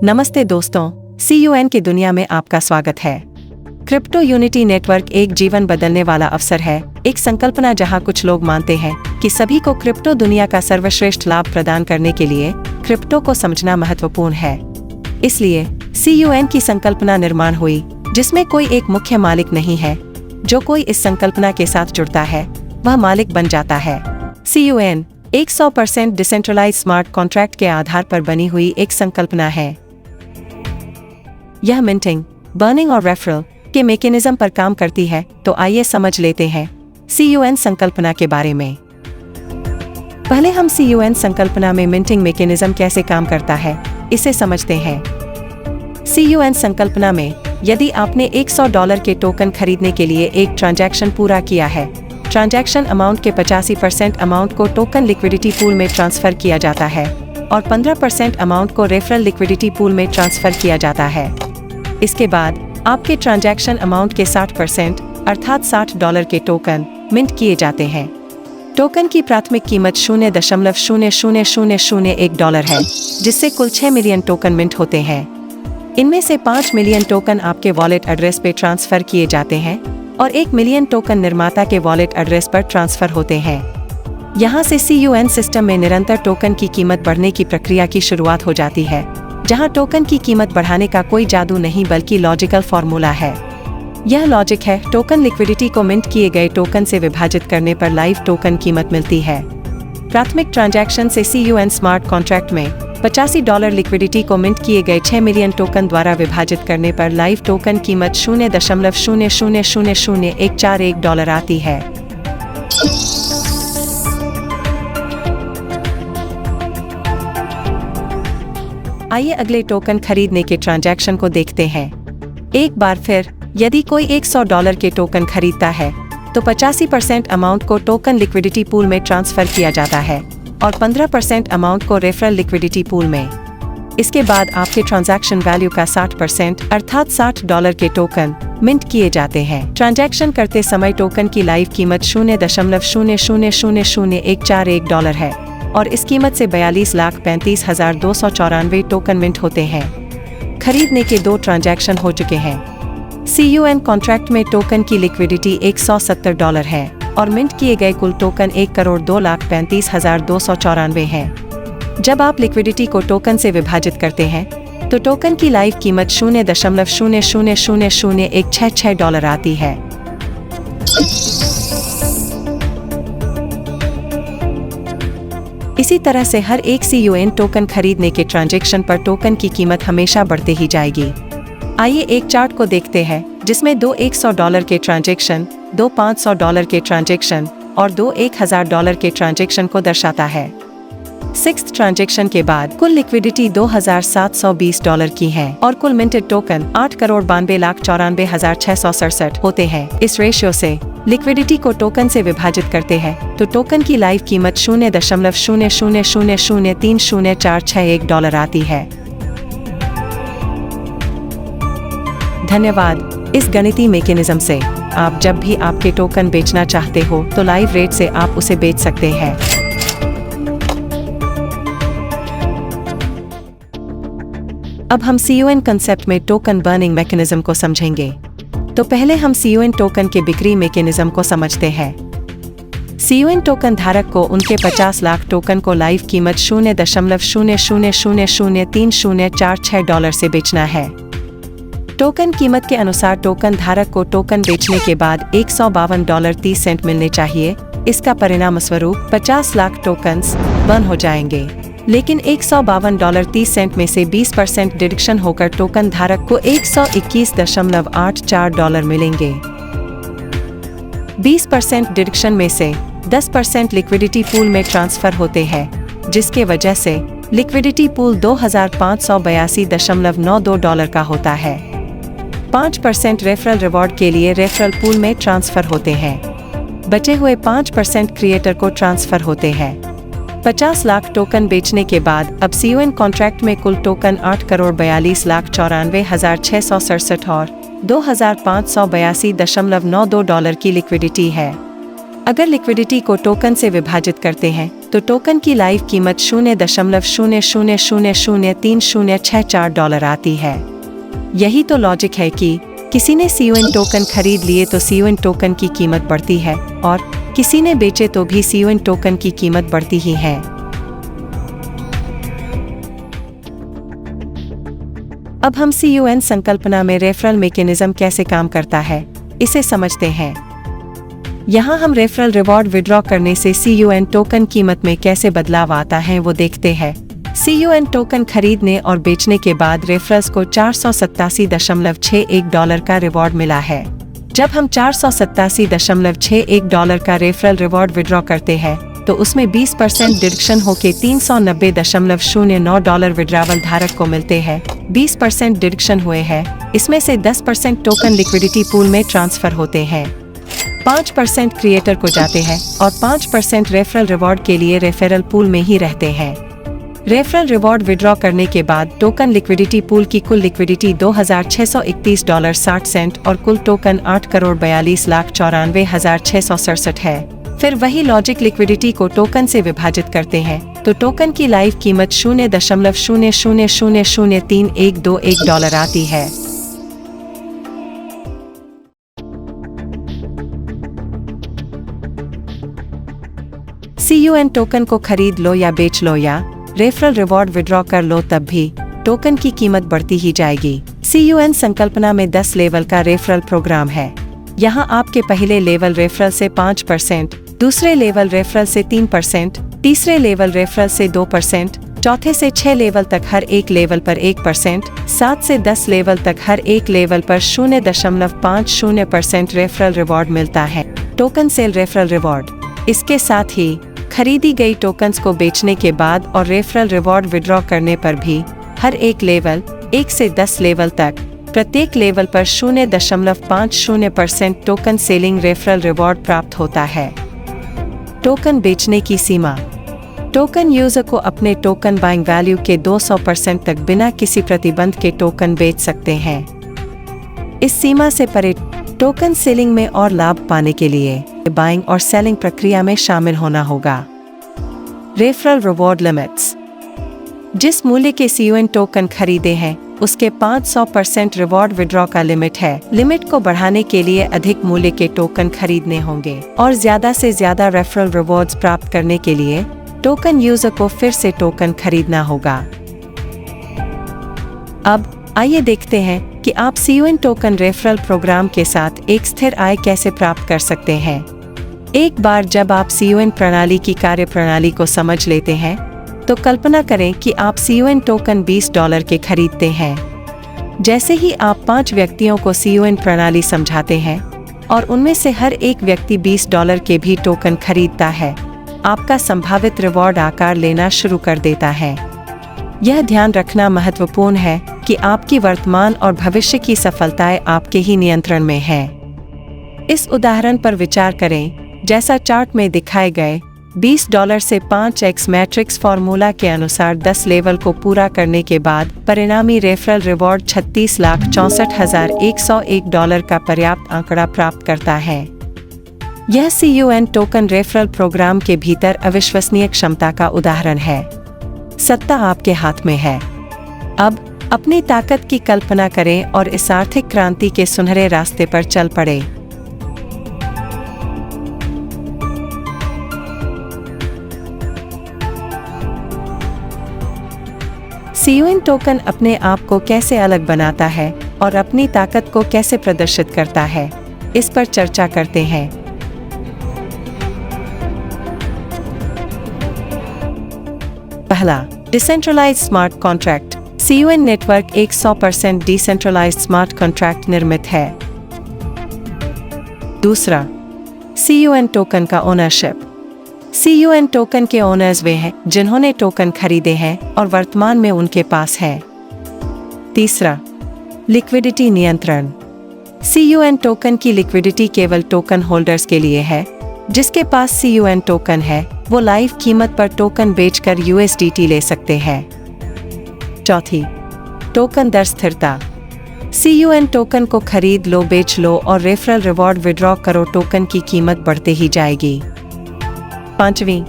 नमस्ते दोस्तों, CUN की दुनिया में आपका स्वागत है। क्रिप्टो यूनिटी नेटवर्क एक जीवन बदलने वाला अवसर है, एक संकल्पना जहां कुछ लोग मानते हैं कि सभी को क्रिप्टो दुनिया का सर्वश्रेष्ठ लाभ प्रदान करने के लिए क्रिप्टो को समझना महत्वपूर्ण है। इसलिए CUN की संकल्पना निर्माण हुई, जिसमें कोई एक मुख्य मालिक नहीं है। जो कोई इस संकल्पना के साथ जुड़ता है वह मालिक बन जाता है। CUN एक 100% डिसेंट्रलाइज स्मार्ट कॉन्ट्रैक्ट के आधार पर बनी हुई एक संकल्पना है। यह मिंटिंग, बर्निंग और रेफरल के मैकेनिज्म पर काम करती है। तो आइए समझ लेते हैं CUN संकल्पना के बारे में। पहले हम CUN संकल्पना में मिंटिंग मैकेनिज्म कैसे काम करता है, इसे समझते हैं। CUN संकल्पना में यदि आपने $100 के टोकन खरीदने के लिए एक ट्रांजैक्शन पूरा किया है, ट्रांजैक्शन अमाउंट के 85% अमाउंट को टोकन लिक्विडिटी पूल में ट्रांसफर किया जाता है और 15% अमाउंट को रेफरल लिक्विडिटी पूल में ट्रांसफर किया जाता है। इसके बाद आपके ट्रांजैक्शन अमाउंट के 60% अर्थात $60 के टोकन मिंट किए जाते हैं। टोकन की प्राथमिक कीमत $0.00001 है, जिससे कुल 6 मिलियन टोकन मिंट होते हैं। इनमें से 5 मिलियन टोकन आपके वॉलेट एड्रेस पे ट्रांसफर किए जाते हैं और 1 मिलियन टोकन निर्माता के वॉलेट एड्रेस पर ट्रांसफर होते हैं। यहाँ से CUN सिस्टम में निरंतर टोकन की कीमत बढ़ने की प्रक्रिया की शुरुआत हो जाती है, जहाँ टोकन की कीमत बढ़ाने का कोई जादू नहीं बल्कि लॉजिकल फॉर्मूला है। यह लॉजिक है, टोकन लिक्विडिटी को मिंट किए गए टोकन से विभाजित करने पर लाइव टोकन कीमत मिलती है। प्राथमिक ट्रांजैक्शन से CUN स्मार्ट कॉन्ट्रैक्ट में $85 लिक्विडिटी को मिंट किए गए 6 मिलियन टोकन द्वारा विभाजित करने पर लाइव टोकन कीमत $0.0000141 आती है। आइए अगले टोकन खरीदने के ट्रांजैक्शन को देखते हैं। एक बार फिर यदि कोई $100 के टोकन खरीदता है तो 85% अमाउंट को टोकन लिक्विडिटी पूल में ट्रांसफर किया जाता है और 15% अमाउंट को रेफरल लिक्विडिटी पूल में। इसके बाद आपके ट्रांजैक्शन वैल्यू का 60% अर्थात $60 के टोकन मिंट किए जाते हैं। ट्रांजैक्शन करते समय टोकन की लाइव कीमत $0.0000141 है और इस कीमत से 42,35,294 टोकन मिंट होते हैं। खरीदने के 2 ट्रांजैक्शन हो चुके हैं। CUN कॉन्ट्रैक्ट में टोकन की लिक्विडिटी $170 है और मिंट किए गए कुल टोकन 1,02,35,294 हैं। जब आप लिक्विडिटी को टोकन से विभाजित करते हैं तो टोकन की लाइव कीमत $0.0000166 आती है। इसी तरह से हर एक CUN टोकन खरीदने के ट्रांजैक्शन पर टोकन की कीमत हमेशा बढ़ते ही जाएगी। आइए एक चार्ट को देखते हैं, जिसमें 2 $100 के ट्रांजैक्शन, 2 $500 के ट्रांजैक्शन और 2 $1000 के ट्रांजैक्शन को दर्शाता है। 6th ट्रांजैक्शन के बाद कुल लिक्विडिटी $2,720 की है और कुल मिंटेड टोकन 8,92,94,667 होते हैं। इस रेशियो से लिक्विडिटी को टोकन से विभाजित करते हैं तो टोकन की लाइव कीमत $0.000030461 आती है। धन्यवाद। इस गणितीय मैकेनिज्म से आप जब भी आपके टोकन बेचना चाहते हो तो लाइव रेट से आप उसे बेच सकते हैं। अब हम CUN कंसेप्ट में टोकन बर्निंग मैकेनिज्म को समझेंगे। तो पहले हम CUN टोकन के बिक्री मैकेनिज्म को समझते हैं। CUN टोकन धारक को उनके 50 लाख टोकन को लाइव कीमत $0.0003046 से बेचना है। टोकन कीमत के अनुसार टोकन धारक को टोकन बेचने के बाद $152.30 मिलने चाहिए। इसका परिणाम स्वरूप 50 लाख टोकन्स बर्न हो जाएंगे, लेकिन $152.30 में से 20% डिडक्शन होकर टोकन धारक को $121.84 मिलेंगे। 20% डिडक्शन में से 10% लिक्विडिटी पूल में ट्रांसफर होते हैं, जिसके वजह से लिक्विडिटी पूल $2,582.92 का होता है। 5% रेफरल रिवॉर्ड के लिए रेफरल पूल में ट्रांसफर होते हैं। बचे हुए 5% क्रिएटर को ट्रांसफर होते हैं। 50 लाख टोकन बेचने के बाद अब CUN कॉन्ट्रैक्ट में कुल टोकन 8,42,94,667 और $2,582.92 की लिक्विडिटी है। अगर लिक्विडिटी को टोकन से विभाजित करते हैं तो टोकन की लाइव कीमत $0.00003064 आती है। यही तो लॉजिक है कि किसी ने CUN टोकन खरीद लिए तो CUN टोकन की कीमत बढ़ती है और किसी ने बेचे तो भी CUN टोकन की कीमत बढ़ती ही है। अब हम CUN संकल्पना में रेफरल मैकेनिज्म कैसे काम करता है, इसे समझते हैं। यहाँ हम रेफरल रिवॉर्ड विड्रॉ करने से CUN टोकन कीमत में कैसे बदलाव आता है वो देखते हैं। CUN टोकन खरीदने और बेचने के बाद रेफरल्स को $487.61 का रिवॉर्ड मिला है। जब हम $487.61 का रेफरल रिवॉर्ड विड्रॉ करते हैं तो उसमें 20% डिडक्शन होके $390.09 विड्रावल धारक को मिलते हैं। 20% डिडक्शन हुए हैं, इसमें से 10% टोकन लिक्विडिटी पूल में ट्रांसफर होते हैं, 5% क्रिएटर को जाते हैं और 5% रेफरल रिवॉर्ड के लिए रेफरल पूल में ही रहते हैं। रेफरल रिवॉर्ड विड्रॉ करने के बाद टोकन लिक्विडिटी पूल की कुल लिक्विडिटी $2,631.60 और कुल टोकन 8,42,94,667 है। फिर वही लॉजिक लिक्विडिटी को टोकन से विभाजित करते हैं तो टोकन की लाइव कीमत $0.00003121 आती है। CUN टोकन को खरीद लो या बेच लो या रेफरल रिवॉर्ड विड्रॉ कर लो, तब भी टोकन की कीमत बढ़ती ही जाएगी। CUN संकल्पना में 10 लेवल का रेफरल प्रोग्राम है। यहाँ आपके पहले लेवल रेफरल से 5%, दूसरे लेवल रेफरल से 3%, तीसरे लेवल रेफरल से 2%, चौथे से 6 लेवल तक हर एक लेवल पर 1%, 7 से 10 लेवल तक हर एक लेवल पर 0.50% रेफरल रिवॉर्ड मिलता है। Token sale referral reward. इसके साथ ही खरीदी गई टोकन्स को बेचने के बाद और रेफरल रिवॉर्ड विड्रॉ करने पर भी हर एक लेवल 1 से 10 लेवल तक प्रत्येक लेवल पर 0.50% टोकन सेलिंग रेफरल रिवॉर्ड प्राप्त होता है। टोकन बेचने की सीमा। टोकन यूजर को अपने टोकन बाइंग वैल्यू के 200% तक बिना किसी प्रतिबंध के टोकन बेच सकते हैं। इस सीमा से परे टोकन सेलिंग में और लाभ पाने के लिए बाइंग और सेलिंग प्रक्रिया में शामिल होना होगा। Referral reward limits. जिस मूल्य के CUN टोकन खरीदे हैं उसके 500% रिवॉर्ड विड्रॉ का लिमिट है। लिमिट को बढ़ाने के लिए अधिक मूल्य के टोकन खरीदने होंगे और ज्यादा से ज्यादा रेफरल रिवॉर्ड्स प्राप्त करने के लिए टोकन यूजर को फिर से टोकन खरीदना होगा। अब आइए देखते हैं कि आप CUN टोकन रेफरल प्रोग्राम के साथ एक स्थिर आय कैसे प्राप्त कर सकते हैं। एक बार जब आप CUN प्रणाली की कार्यप्रणाली को समझ लेते हैं तो कल्पना करें कि आप CUN टोकन $20 के खरीदते हैं। जैसे ही आप 5 व्यक्तियों को CUN प्रणाली समझाते हैं और उनमें से हर एक व्यक्ति $20 के भी टोकन खरीदता है, आपका संभावित रिवॉर्ड आकार लेना शुरू कर देता है। यह ध्यान रखना महत्वपूर्ण है कि आपकी वर्तमान और भविष्य की सफलताएं आपके ही नियंत्रण में है। इस उदाहरण पर विचार करें। जैसा चार्ट में दिखाए गए $20 से 5x मैट्रिक्स फॉर्मूला के अनुसार 10 लेवल को पूरा करने के बाद परिणामी रेफरल रिवॉर्ड $36,64,101 का पर्याप्त आंकड़ा प्राप्त करता है। यह CUN टोकन रेफरल प्रोग्राम के भीतर अविश्वसनीय क्षमता का उदाहरण है। सत्ता आपके हाथ में है। अब अपनी ताकत की कल्पना करें और इस आर्थिक क्रांति के सुनहरे रास्ते पर चल पड़े। CUN टोकन अपने आप को कैसे अलग बनाता है और अपनी ताकत को कैसे प्रदर्शित करता है, इस पर चर्चा करते हैं। पहला, decentralized smart contract. CUN network एक 100% डिसेंट्रलाइज्ड स्मार्ट कॉन्ट्रैक्ट निर्मित है। दूसरा, CUN टोकन का ओनरशिप। CUN टोकन के ओनर्स वे हैं जिन्होंने टोकन खरीदे हैं और वर्तमान में उनके पास है। तीसरा, लिक्विडिटी नियंत्रण। CUN टोकन की लिक्विडिटी केवल टोकन होल्डर्स के लिए है। जिसके पास CUN टोकन है वो लाइव कीमत पर टोकन बेचकर USDT ले सकते हैं। चौथी, टोकन दर स्थिरता। CUN टोकन को खरीद लो, बेच लो और रेफरल रिवॉर्ड विड्रॉ करो, टोकन की कीमत बढ़ते ही जाएगी। पांचवी,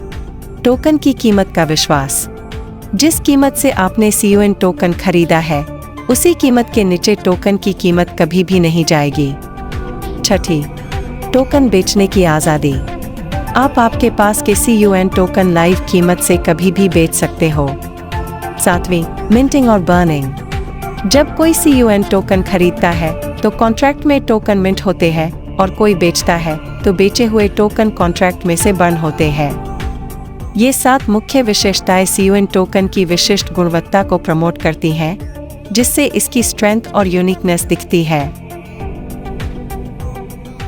टोकन की कीमत का विश्वास। जिस कीमत से आपने CUN टोकन खरीदा है, उसी कीमत के नीचे टोकन की कीमत कभी भी नहीं जाएगी। छठी, टोकन बेचने की आज़ादी। आप आपके पास के CUN टोकन लाइव कीमत से कभी भी बेच सकते हो। सातवीं, मिंटिंग और बर्निंग। जब कोई CUN टोकन खरीदता है तो कॉन्ट्रैक्ट में टोकन मिंट होते हैं, और कोई बेचता है तो बेचे हुए टोकन कॉन्ट्रैक्ट में से बर्न होते हैं। ये 7 मुख्य विशेषताएं CUN टोकन की विशिष्ट गुणवत्ता को प्रमोट करती हैं, जिससे इसकी स्ट्रेंथ और यूनिकनेस दिखती है।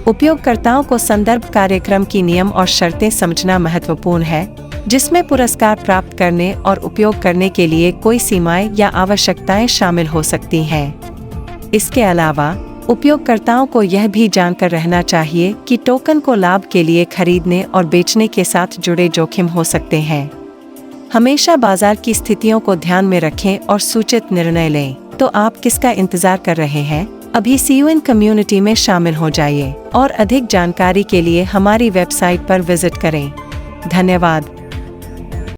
उपयोगकर्ताओं को संदर्भ कार्यक्रम की नियम और शर्तें समझना महत्वपूर्ण है, जिसमें पुरस्कार प्राप्त करने और उपयोग करने के लिए कोई सीमाएं या आवश्यकताएं शामिल हो सकती हैं। इसके अलावा उपयोगकर्ताओं को यह भी जानकर रहना चाहिए कि टोकन को लाभ के लिए खरीदने और बेचने के साथ जुड़े जोखिम हो सकते हैं। हमेशा बाजार की स्थितियों को ध्यान में रखें और सूचित निर्णय लें। तो आप किसका इंतजार कर रहे हैं? अभी CUN कम्युनिटी में शामिल हो जाइए और अधिक जानकारी के लिए हमारी वेबसाइट पर विजिट करें। धन्यवाद।